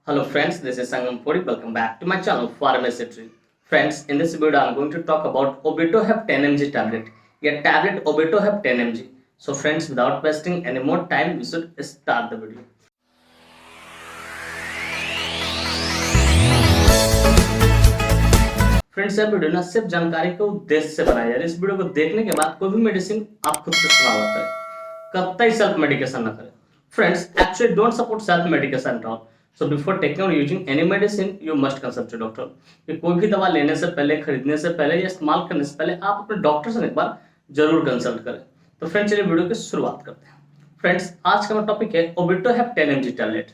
Hello friends, this is Sangam Puri. Welcome back to my channel Pharmacistry. Friends, in this video I am going to talk about Obitoheb 10 mg tablet. Yeah, tablet Obitoheb 10 mg. So friends, without wasting any more time, we should start the video. Friends, यह video ना सिर्फ जानकारी के उद्देश्य से बनाया है। इस वीडियो को देखने के बाद कोई भी मेडिसिन आप खुद से इस्तेमाल करें, कतई सेल्फ मेडिकेशन ना करें। Friends, actually don't support self medication at all. So before taking और using any medicine you must consult your doctor. कि कोई भी दवा लेने से पहले, खरीदने से पहले या इस्तेमाल करने से पहले आप अपने डॉक्टर से एक बार जरूर कंसल्ट करें। तो फ्रेंड्स, चलिए वीडियो की शुरुआत करते हैं। फ्रेंड्स, आज का हमारा टॉपिक है Obitoheb 10 mg tablet.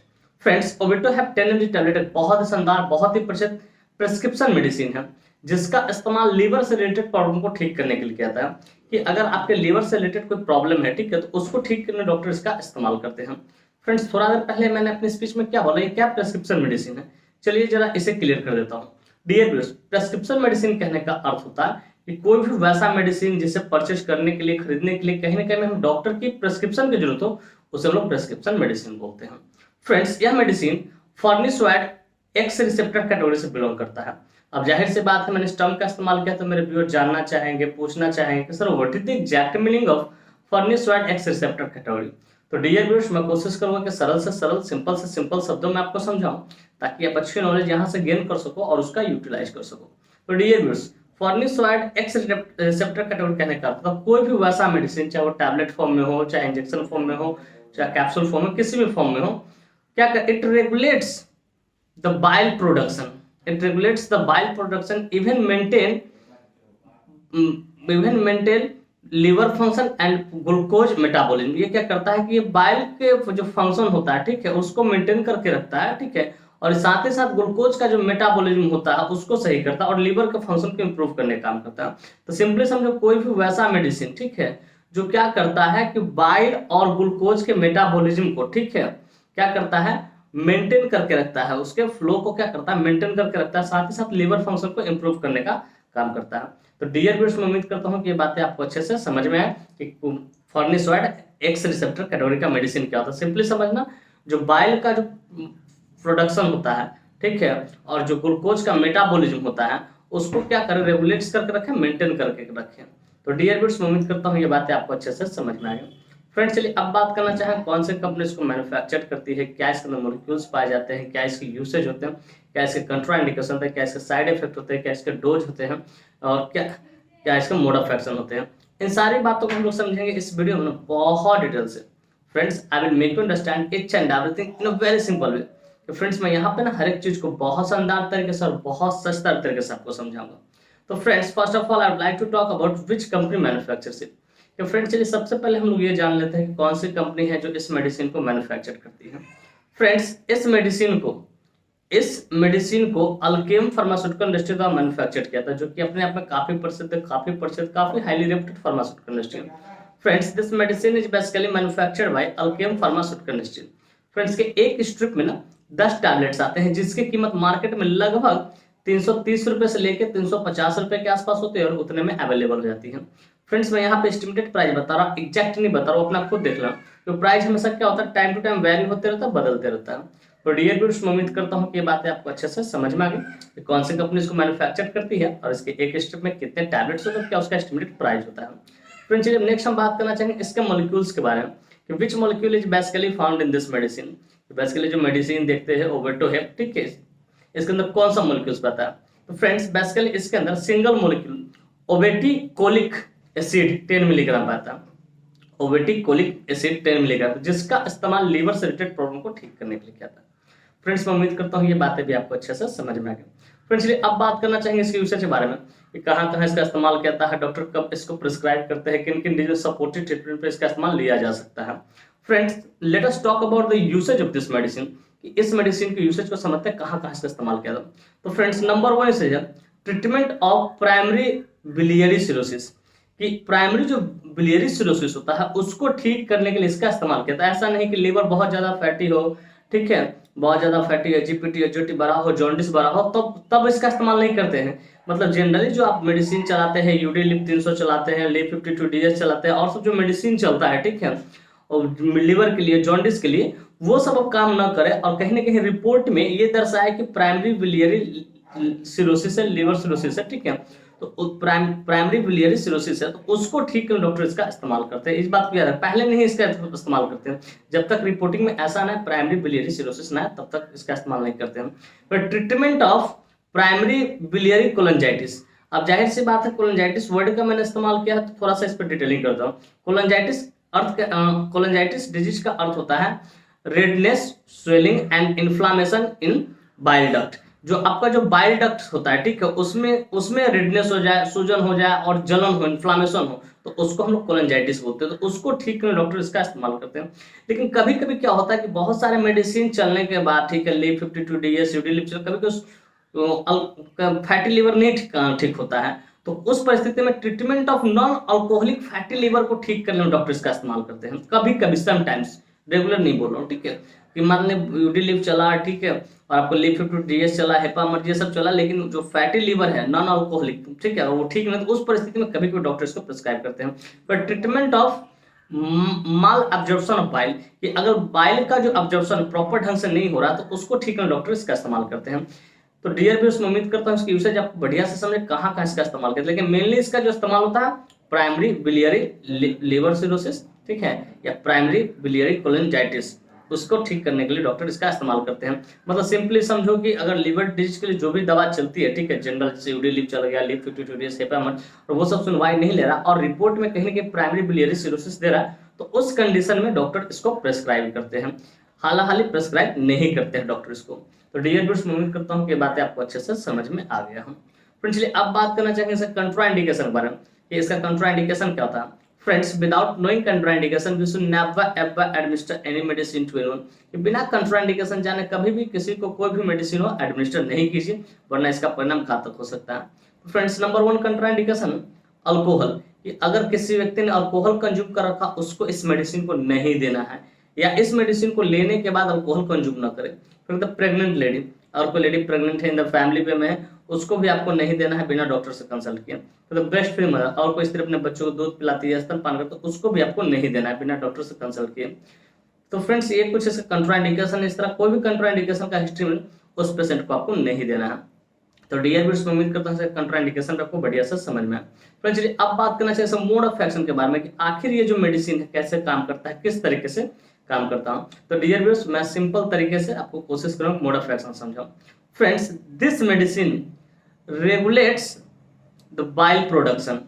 Friends, Obitoheb 10 mg tablet एक बहुत ही शानदार, बहुत ही प्रचलित प्रिस्क्रिप्शन मेडिसिन है जिसका इस्तेमाल लीवर से रिलेटेड प्रॉब्लम को ठीक करने के लिए किया जाता है। कि अगर आपके लीवर से रिलेटेड कोई प्रॉब्लम है, ठीक है, तो उसको ठीक करने डॉक्टर इसका इस्तेमाल करते हैं। फ्रेंड्स, थोड़ा देर पहले मैंने अपनी स्पीच में क्या बोला, ये क्या प्रिस्क्रिप्शन मेडिसिन है, चलिए जरा इसे क्लियर कर देता हूँ। डियर व्यूअर्स, प्रिस्क्रिप्शन मेडिसिन कहने का अर्थ होता है कि कोई भी वैसा मेडिसिन जिसे परचेज करने के लिए, खरीदने के लिए कहीं ना कहीं हम डॉक्टर की प्रिस्क्रिप्शन की जरूरत हो, उसे हम लोग प्रिस्क्रिप्शन मेडिसिन बोलते हैं। फ्रेंड्स, यह मेडिसिन फॉर्निसोइड एक्स रिसेप्टर कैटेगरी से बिलोंग करता है। अब जाहिर सी बात है, मैंने इस टर्म का इस्तेमाल किया तो मेरे व्यूअर जानना चाहेंगे, पूछना चाहेंगे कि sir what is the exact meaning of farnesoid X receptor category. तो डियर व्यूअर्स, मैं कोशिश करूंगा कि सरल से सरल, सिंपल से सिंपल शब्दों में आपको समझाऊं ताकि आप अच्छी नॉलेज यहां से गेन कर सको और उसका यूटिलाइज कर सको। तो dear viewers, farnesoid X receptor category कहने का मतलब कोई भी वैसा मेडिसिन, चाहे वो टैबलेट फॉर्म में हो, चाहे इंजेक्शन फॉर्म में हो, चाहे कैप्सूल फॉर्म में, किसी भी फॉर्म में हो, क्या it regulates the bile production. It regulates the bile production, even maintain liver function and glucose metabolism। ये क्या करता है कि ये बाइल के जो फंक्शन होता है, ठीक है, उसको मेंटेन करके रखता है, ठीक है, और साथ ही साथ ग्लूकोज का जो मेटाबॉलिज्म होता है उसको सही करता है और लीवर के फंक्शन को इंप्रूव करने का काम करता है। तो सिंपली समझो, कोई भी वैसा मेडिसिन, ठीक है, जो क्या करता है कि बाइल और ग्लूकोज के मेटाबॉलिज्म को, ठीक है, क्या करता है, मेंटेन करके रखता है, उसके फ्लो को क्या करता है, मेंटेन करके रखता है, साथ ही साथ लीवर फंक्शन को इंप्रूव करने का काम करता है। तो डियर व्यूअर्स, मैं उम्मीद करता हूं कि ये बातें आपको अच्छे से समझ में आए कि फॉर्निसोइड एक्स रिसेप्टर कैटेगरी का मेडिसिन क्या होता है। सिंपली समझना, जो बाइल का जो प्रोडक्शन होता है, ठीक है, और जो ग्लूकोज का मेटाबॉलिज्म होता है उसको क्या करें, रेगुलेट करके रखें, मेंटेन करके रखें। तो डियर व्यूअर्स, मैं उम्मीद करता हूँ ये बातें आपको अच्छे से समझ में आएगी। फ्रेंड्स, चलिए अब बात करना चाहें कौन से कंपनी इसको मैन्युफैक्चर करती है, क्या इसके अंदर मॉलिक्यूल्स पाए जाते हैं, क्या इसके यूसेज होते हैं, क्या इसके कंट्राइंडिकेशन होते हैं, क्या इसके साइड इफेक्ट होते हैं, क्या इसके डोज होते हैं और क्या क्या इसके मोड ऑफ एक्शन होते हैं। इन सारी बातों को हम लोग समझेंगे इस वीडियो में बहुत डिटेल से। Friends, I will make you understand each and everything in a very simple way. तो फ्रेंड्स, मैं यहाँ पे ना हर एक चीज को बहुत शानदार तरीके से और बहुत सस्ता तरीके से आपको समझाऊंगा। तो friends, first of all I would like to talk about which company manufactures it. तो फ्रेंड्स, चलिए सबसे पहले हम लोग ये जान लेते हैं कि कौन सी कंपनी है जो इस मेडिसिन को मैन्युफैक्चर करती है। फ्रेंड्स, इस मेडिसिन को अल्केम फार्मास्यूटिकल इंडस्ट्री द्वारा मैन्युफैक्चर किया था, जो कि अपने आप में काफी प्रसिद्ध, काफी हाईली रेप्यूटेड फार्मास्यूटिकल इंडस्ट्री है। Friends, this medicine is basically manufactured by Alkem pharmaceutical industry. Friends, के एक स्ट्रिप में ना 10 टैबलेट्स आते हैं जिसकी कीमत मार्केट में लगभग 330 रुपए से लेकर 350 रुपए के आसपास होते हैं और उतने में अवेलेबल हो जाती है। फ्रेंड्स, मैं यहाँ पे एस्टिमेटेड प्राइस बता रहा हूँ, एग्जैक्ट नहीं बता रहा हूँ, अपना खुद देख लो। तो प्राइस हमेशा क्या होता है, टाइम टू टाइम वैरी होते रहता है, बदलते रहता है। तो डियर व्यूअर्स, मैं उम्मीद करता हूँ कि ये बातें आपको अच्छे से समझ में आ गई, कौन सी कंपनी इसको मैन्युफैक्चर करती है और इसके एक स्ट्रिप में कितने टैबलेट्स होते हैं, क्या उसका एस्टिमेटेड प्राइस होता है। फ्रेंड्स, चलिए नेक्स्ट हम बात करना चाहेंगे इसके मॉलिक्यूल्स के बारे में कि which molecule is basically found in this medicine. Basically जो मेडिसिन देखते हैं ओबिटोहेब, ठीक है, इसके अंदर कौन सा मॉलिक्यूल्स पता है। तो फ्रेंड्स, बेसिकली इसके अंदर सिंगल मॉलिक्यूल ओबेटिकोलिक एसिड 10 मिलीग्राम पाता है। ओबेटिकोलिक एसिड 10 मिलीग्राम, जिसका इस्तेमाल लीवर से रिलेटेड प्रॉब्लम को ठीक करने के लिए किया था। फ्रेंड्स, मैं उम्मीद करता हूँ ये बातें भी आपको अच्छे से समझ में आ गई। फ्रेंड्स, चलिए अब बात करना चाहेंगे इसके यूसेज के बारे में कि कहाँ कहाँ इसका इस्तेमाल किया जाता है, डॉक्टर कब इसको प्रिस्क्राइब करते हैं, किन किन डिजीज सपोर्टिव ट्रीटमेंट पर इसका इस्तेमाल लिया जा सकता है। Friends, let us talk about the usage of this medicine. इस मेडिसिन के यूसेज को समझते हैं कहाँ कहाँ इसका इस्तेमाल किया जाता है। तो फ्रेंड्स, नंबर 1 यूसेज है treatment of primary biliary cirrhosis. कि प्राइमरी जो बिलियरी सिरोसिस होता है उसको ठीक करने के लिए इसका इस्तेमाल किया था। ऐसा नहीं कि लीवर बहुत ज्यादा फैटी हो, ठीक है, बहुत ज्यादा फैटी है, जीपीटी एचओटी बढ़ा हो, जॉन्डिस बढ़ा हो, तब इसका इस्तेमाल नहीं करते हैं। मतलब जनरली जो आप मेडिसिन चलाते हैं, यूडी लिप 300 चलाते हैं, लिप 52 डीएस चलाते हैं और सब जो मेडिसिन चलता है, ठीक है, और लीवर के लिए, जॉन्डिस के लिए, वो सब अब काम ना करे और कहीं ना कहीं रिपोर्ट में ये दर्शाया कि प्राइमरी बिलियरी सिरोसिस है, लिवर सिरोसिस है, ठीक है, तो प्राइमरी बिलियरी सिरोसिस है, तो उसको ठीक करने डॉक्टर इसका इस्तेमाल करते हैं। इस बात को याद है, पहले नहीं इसका इस्तेमाल करते हैं, जब तक रिपोर्टिंग में ऐसा ना प्राइमरी बिलियरी सिरोसिस ना है तब तक इसका इस्तेमाल नहीं करते हैं। पर treatment of primary biliary cholangitis, अब जाहिर सी बात है कोलेंजाइटिस वर्ड का मैंने इस्तेमाल किया है तो थोड़ा सा इस पर डिटेलिंग करता हूँ। कोलेंजाइटिस कोलेंजाइटिस डिजीज का अर्थ होता है redness, swelling and inflammation in bile duct. जो आपका जो बाइल डक्ट होता है, ठीक है, उसमें रेडनेस हो जाए, सूजन हो जाए और जलन हो, इन्फ्लामेशन हो, तो उसको हम लोग कोलेंजाइटिस बोलते हैं। तो उसको ठीक करने डॉक्टर इसका इस्तेमाल करते हैं। लेकिन कभी कभी क्या होता है कि बहुत सारे मेडिसिन चलने के बाद, ठीक है, लीव 52DS यूडिलिप, कभी फैटी लिवर नहीं ठीक होता है, तो उस परिस्थिति में treatment of non alcoholic fatty liver को ठीक करने में डॉक्टर इसका इस्तेमाल करते हैं। कभी कभी, समटाइम्स, रेगुलर नहीं बोल रहा हूँ, ठीक है, कि मान लें यूडिलिप चला, ठीक है, और आपको लीव 52DS चला, हेपामर्ज, ये सब चला, लेकिन जो फैटी लिवर है नॉन अल्कोहलिक, ठीक है, वो ठीक नहीं, तो उस परिस्थिति में कभी कभी डॉक्टर इसको प्रिस्क्राइब करते हैं। पर treatment of mall absorption of bile, कि अगर बाइल का जो एब्जॉर्प्शन प्रॉपर ढंग से नहीं हो रहा तो उसको ठीक करने डॉक्टर इसका इस्तेमाल करते हैं। तो डियर व्यूअर्स, मैं उम्मीद करता हूँ इसकी यूसेज आप बढ़िया से समझे कहाँ कहाँ इसका इस्तेमाल करते हैं। लेकिन मेनली इसका जो इस्तेमाल होता है प्राइमरी बिलियरी लिवर सिरोसिस, ठीक है, या प्राइमरी बिलियरी कोलेंजाइटिस, उसको ठीक करने के लिए डॉक्टर इसका इस्तेमाल करते हैं। मतलब सिंपली समझो कि अगर लिवर डिजीज के लिए जो भी दवा चलती है, ठीक है, जनरल जैसे यूडिलिप चल गया, लीव 52DS, हेपामर्ज, और वो सब सुनवाई नहीं ले रहा और रिपोर्ट में कहीं ना कहीं प्राइमरी बिलियरी सिरोसिस दे रहा है, तो उस कंडीशन में डॉक्टर इसको प्रेस्क्राइब करते हैं। हालांकि प्रेस्क्राइब नहीं करते हैं डॉक्टर इसको। तो डियर व्यूअर्स, मैं उम्मीद करता हूँ कि बातें आपको अच्छे से समझ में आ गया हूँ। फ्रेंड्स, चलिए अब बात करना चाहेंगे इसका कंट्राइंडिकेशन के बारे में कि इसका कंट्राइंडिकेशन क्या होता है। Friends, without knowing contraindication we should never ever administer any medicine to anyone, कि बिना कंट्राइंडिकेशन जाने कभी भी किसी को कोई भी मेडिसिन हो एडमिनिस्टर नहीं कीजिए, वरना इसका परिणाम घातक हो सकता है। फ्रेंड्स, नंबर 1 कंट्राइंडिकेशन अल्कोहल, कि अगर किसी व्यक्ति ने अल्कोहल कंज्यूम कर रखा उसको इस मेडिसिन को नहीं देना है, या इस मेडिसिन को लेने के बाद अल्कोहल कंज्यूम न करे। फिर द प्रेग्नेंट लेडी, और कोई लेडी प्रेग्नेंट है इन द फैमिली में है, उसको भी आपको नहीं देना है बिना डॉक्टर से कंसल्ट किए। तो द ब्रेस्ट फीड मदर, और कोई स्त्री अपने बच्चों को दूध पिलाती है, स्तनपान करती है, तो उसको भी आपको नहीं देना है बिना डॉक्टर से कंसल्ट किए। तो फ्रेंड्स, ये कुछ इसका कंट्राइंडिकेशन, इस तरह कोई भी कंट्राइंडिकेशन का हिस्ट्री में उस पेशेंट को आपको नहीं देना है। तो डियर व्यूअर्स, मैं उम्मीद करता हूं कंट्राइंडिकेशन आपको बढ़िया से समझ में आए। फ्रेंड्स, चलिए अब बात करना चाहिए मोड ऑफ एक्शन के बारे में कि आखिर ये जो मेडिसिन है कैसे काम करता है, किस तरीके से काम करता हूं। तो डियर व्यूअर्स, मैं सिंपल तरीके से आपको कोशिश करूंगा मोड ऑफ एक्शन समझाऊं। Friends, this medicine regulates the bile production,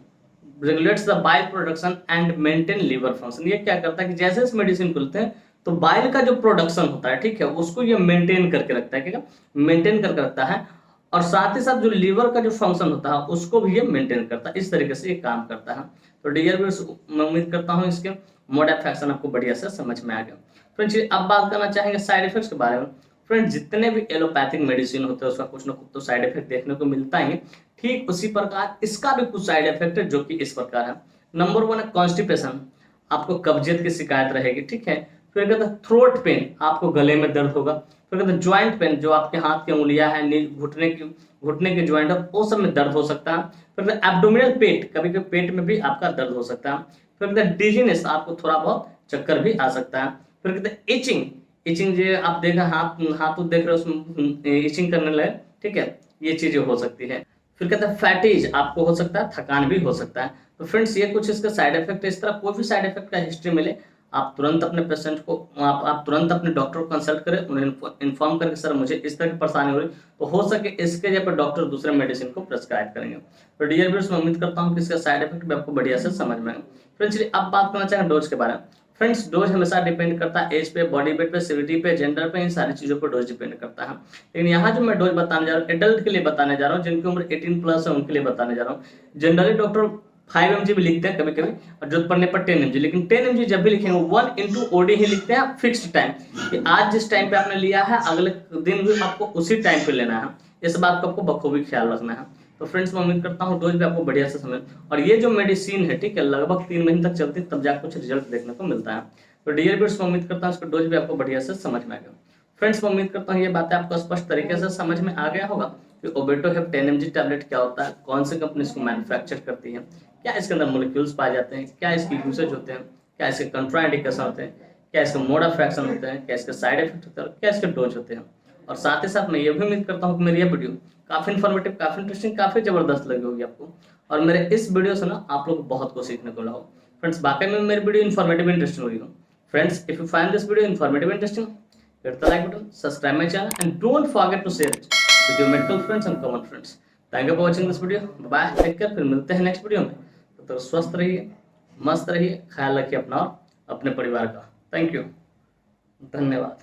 and maintain liver function. ये क्या करता है कि जैसे इस मेडिसिन को लेते हैं तो बाइल का जो प्रोडक्शन होता है, ठीक है, उसको ये मेंटेन करके रखता है, ठीक है, मेंटेन करके रखता है, और साथ ही साथ जो लीवर का जो फंक्शन होता है उसको भी ये मेंटेन करता है। इस तरीके से ये काम करता है। तो डियर व्यूअर्स, मैं उम्मीद करता हूँ इसके मोड ऑफ एक्शन आपको बढ़िया से समझ में आ गया। फ्रेंड्स, अब बात करना चाहेंगे साइड इफेक्ट्स के बारे में। फ्रेंड्स, जितने भी एलोपैथिक मेडिसिन होते हैं उसका कुछ ना कुछ तो साइड इफेक्ट देखने को मिलता है, ठीक उसी प्रकार इसका भी कुछ साइड इफेक्ट है जो कि इस प्रकार है। नंबर 1 है कॉन्स्टिपेशन, आपको कब्जियत की शिकायत रहेगी, ठीक है। फिर कहते हैं थ्रोट पेन, आपको गले में दर्द होगा। फिर कहते हैं ज्वाइंट पेन, जो आपके हाथ की उंगलियां हैं, घुटने के ज्वाइंट है, वो सब में दर्द हो सकता है। फिर एब्डोमिनल पेट, कभी कभी पेट में भी आपका दर्द हो सकता है। फिर कहते हैं डिजीनेस, आपको थोड़ा बहुत चक्कर भी आ सकता है। फिर कहते हैं इचिंग जो आप देखा हाथ देख रहे हो उसमें इचिंग करने लगे, ठीक है, ये चीजें हो सकती है। फिर कहते हैं फैटीज, आपको हो सकता है थकान भी हो सकता है। तो फ्रेंड्स, ये कुछ इसका साइड इफेक्ट है। इस तरह कोई भी साइड इफेक्ट का हिस्ट्री मिले, आप तुरंत अपने पेशेंट को आप तुरंत अपने डॉक्टर को कंसल्ट करें, उन्हें इन्फॉर्म करके सर मुझे इस तरह की परेशानी हो रही, तो हो सके इसके जगह पर डॉक्टर दूसरे मेडिसिन को प्रेस्क्राइब करेंगे। तो डियर व्यूअर्स, मैं उम्मीद करता हूँ कि इसका साइड इफेक्ट भी आपको बढ़िया से समझ में आए। फ्रेंड्स, अब बात करना चाहेंगे डोज के बारे में। फ्रेंड्स, डोज हमेशा डिपेंड करता है एज पे, बॉडी वेट पे, सिविटी पे, जेंडर पे, इन सारी चीजों पर डोज डिपेंड करता है। लेकिन यहाँ जो मैं डोज बताने जा रहा हूँ एडल्ट के लिए बताने जा रहा हूँ, जिनकी उम्र 18+ है उनके लिए बताने जा रहा हूँ। जनरली डॉक्टर 5 mg भी लिखते हैं कभी कभी, और जरूरत पड़ने पर 10 mg, लेकिन 10 mg जब भी लिखेंगे 1/OD ही लिखते हैं फिक्स्ड टाइम, कि आज जिस टाइम पे आपने लिया है अगले दिन भी आपको उसी टाइम पे लेना है। इस बात को आपको बखूबी ख्याल रखना है। तो फ्रेंड्स, मैं उम्मीद करता हूँ डोज भी आपको बढ़िया से समझ, और ये जो मेडिसिन है, ठीक है, लगभग 3 महीने तक चलती है, तब जाकर कुछ रिजल्ट देखने को मिलता है। तो डियर व्यूअर्स, मैं उम्मीद करता हूँ इसका डोज भी आपको बढ़िया से समझ में आ गया। फ्रेंड्स, मैं उम्मीद करता हूँ ये बातें आपको स्पष्ट तरीके से समझ में आ गया होगा कि ओबेटोहेप 10 mg टैबलेट क्या होता है, कौन सी कंपनी इसको मैन्युफैक्चर करती है, क्या इसके अंदर मोलिक्यूल्स पाए जाते हैं, क्या इसकी यूसेज होते हैं, क्या इसके कंट्राइंडिकेशन होते हैं, क्या इसके मोड ऑफ एक्शन होते हैं, क्या इसके साइड इफेक्ट होते हैं, और क्या इसके डोज होते हैं। और साथ ही साथ मैं ये भी उम्मीद करता हूँ कि मेरी ये वीडियो काफ़ी इन्फॉर्मेटिव, काफ़ी इंटरेस्टिंग, काफ़ी ज़बरदस्त लगी होगी आपको, और मेरे इस वीडियो से ना आप लोग बहुत कुछ सीखने को मिला हो। फ्रेंड्स, वाकई में मेरी वीडियो इन्फॉर्मेटिव इंटरेस्टिंग हुई हो। Friends, if you find this video informative interesting, hit the like button, subscribe my channel, and don't forget to share it with your medical friends and common friends. Thank you for watching this video. Bye, take care, फिर मिलते हैं next video में। तो स्वस्थ रहिए, मस्त रहिए, ख्याल रखिए अपना और अपने परिवार का। थैंक यू, धन्यवाद।